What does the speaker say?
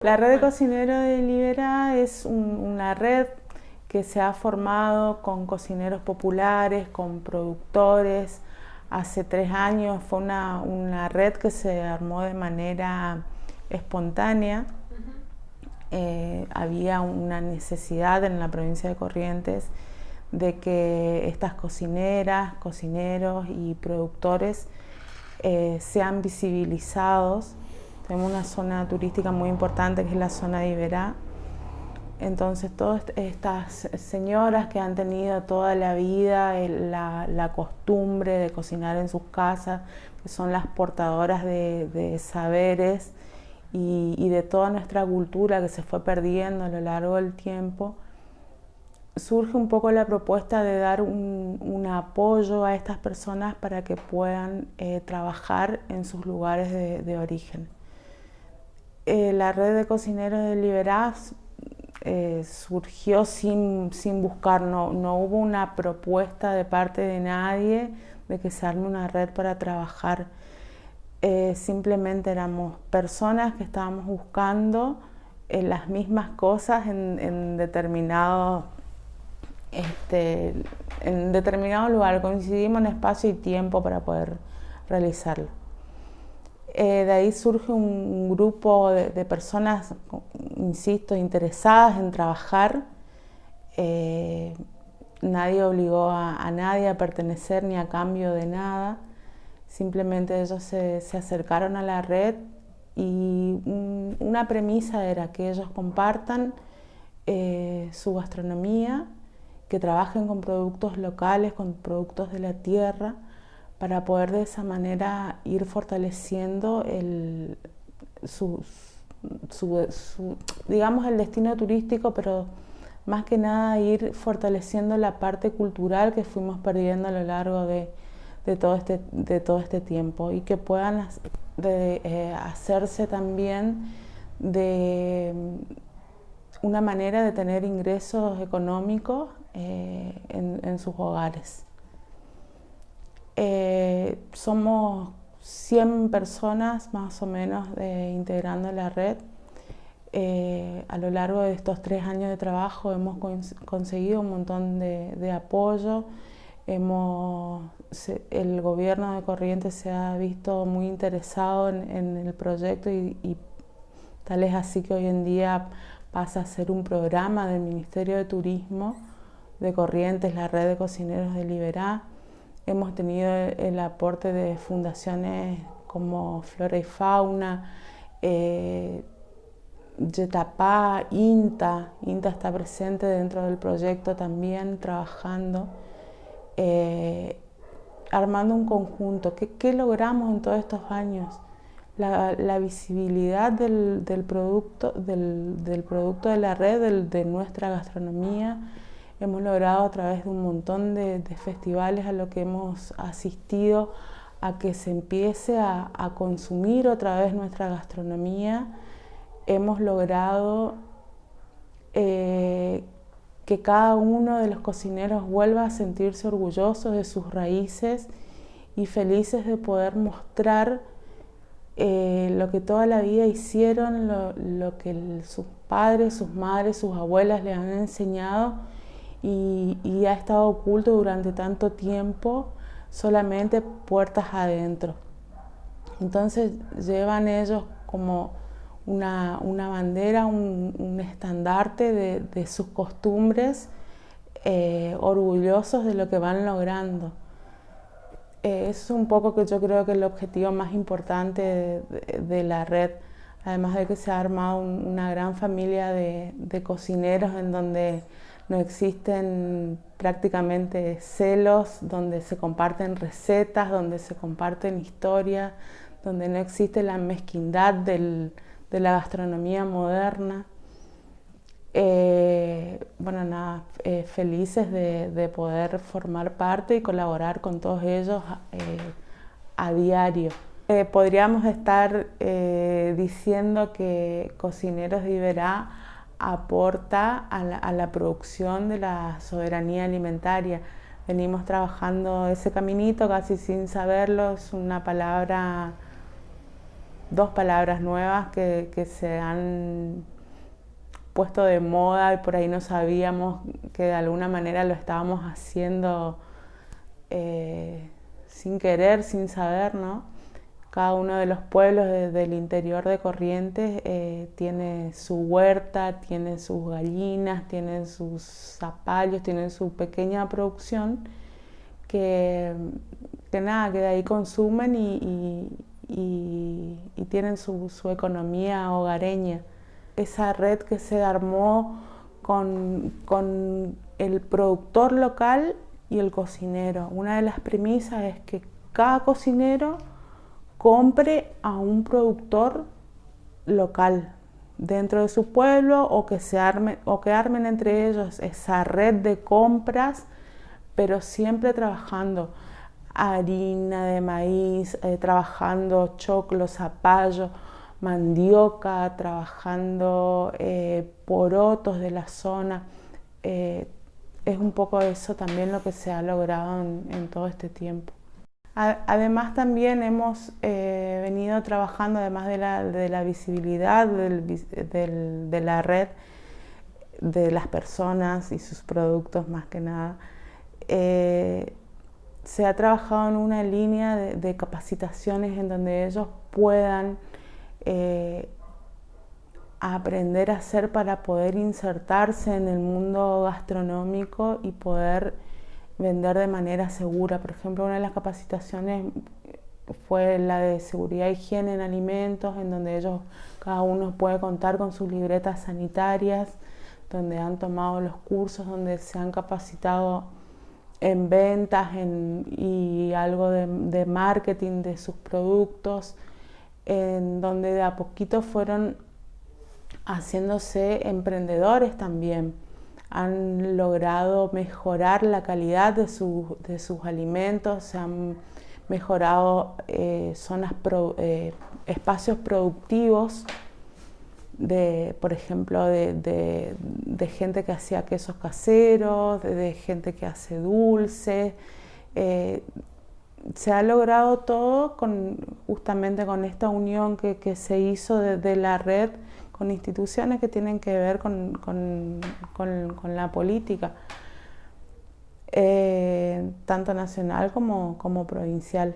La red de cocineros de Liberá es una red que se ha formado con cocineros populares, con productores. Hace 3 años fue una red que se armó de manera espontánea. Había una necesidad en la provincia de Corrientes de que estas cocineras, cocineros y productores sean visibilizados. Tenemos una zona turística muy importante que es la zona de Iberá. Entonces todas estas señoras que han tenido toda la vida la costumbre de cocinar en sus casas, que son las portadoras de saberes y de toda nuestra cultura que se fue perdiendo a lo largo del tiempo, surge un poco la propuesta de dar un apoyo a estas personas para que puedan trabajar en sus lugares de origen. La red de cocineros de Liberá surgió sin buscar, no hubo una propuesta de parte de nadie de que se arme una red para trabajar. Simplemente éramos personas que estábamos buscando las mismas cosas en determinado lugar, coincidimos en espacio y tiempo para poder realizarlo. De ahí surge un grupo de personas, insisto, interesadas en trabajar. Nadie obligó a nadie a pertenecer ni a cambio de nada. Simplemente ellos se acercaron a la red y una premisa era que ellos compartan su gastronomía, que trabajen con productos locales, con productos de la tierra, para poder de esa manera ir fortaleciendo digamos, el destino turístico, pero más que nada ir fortaleciendo la parte cultural que fuimos perdiendo a lo largo de todo este tiempo, y que puedan hacerse también de una manera de tener ingresos económicos en sus hogares. Somos 100 personas más o menos integrando la red. A lo largo de estos 3 años de trabajo hemos conseguido un montón de apoyo. El gobierno de Corrientes se ha visto muy interesado en el proyecto y tal es así que hoy en día pasa a ser un programa del Ministerio de Turismo de Corrientes, la red de cocineros de Liberá. Hemos tenido el aporte de fundaciones como Flora y Fauna, Yetapá, INTA está presente dentro del proyecto también, trabajando, armando un conjunto. ¿Qué logramos en todos estos años? La visibilidad del producto de la red, de nuestra gastronomía. Hemos logrado a través de un montón de festivales a lo que hemos asistido a que se empiece a consumir otra vez nuestra gastronomía. Hemos logrado que cada uno de los cocineros vuelva a sentirse orgullosos de sus raíces y felices de poder mostrar lo que toda la vida hicieron, lo que sus padres, sus madres, sus abuelas les han enseñado y ha estado oculto durante tanto tiempo, solamente puertas adentro. Entonces llevan ellos como una bandera, un estandarte de sus costumbres, orgullosos de lo que van logrando. Es un poco que yo creo que el objetivo más importante de la red, además de que se ha armado una gran familia de cocineros en donde no existen prácticamente celos, donde se comparten recetas, donde se comparten historias, donde no existe la mezquindad de la gastronomía moderna. Felices de poder formar parte y colaborar con todos ellos a diario. Podríamos estar diciendo que Cocineros de Iberá aporta a la producción de la soberanía alimentaria. Venimos trabajando ese caminito casi sin saberlo, es una palabra dos palabras nuevas que se han puesto de moda y por ahí no sabíamos que de alguna manera lo estábamos haciendo sin querer, sin saber, ¿no? Cada uno de los pueblos del interior de Corrientes tiene su huerta, tiene sus gallinas, tiene sus zapallos, tiene su pequeña producción que nada, que de ahí consumen y tienen su economía hogareña. Esa red que se armó con el productor local y el cocinero. Una de las premisas es que cada cocinero compre a un productor local dentro de su pueblo o que armen entre ellos esa red de compras, pero siempre trabajando harina de maíz, trabajando choclo, zapallo, mandioca, trabajando porotos de la zona. Es un poco eso también lo que se ha logrado en todo este tiempo. Además también hemos venido trabajando, además de la visibilidad de la red, de las personas y sus productos más que nada, se ha trabajado en una línea de capacitaciones en donde ellos puedan aprender a hacer para poder insertarse en el mundo gastronómico y poder vender de manera segura. Por ejemplo, una de las capacitaciones fue la de seguridad e higiene en alimentos, en donde ellos, cada uno puede contar con sus libretas sanitarias, donde han tomado los cursos, donde se han capacitado en ventas y algo de marketing de sus productos, en donde de a poquito fueron haciéndose emprendedores también. Han logrado mejorar la calidad de sus alimentos, se han mejorado espacios productivos, por ejemplo, de gente que hacía quesos caseros, de gente que hace dulces. Se ha logrado todo justamente con esta unión que se hizo de la red con instituciones que tienen que ver con la política, tanto nacional como provincial.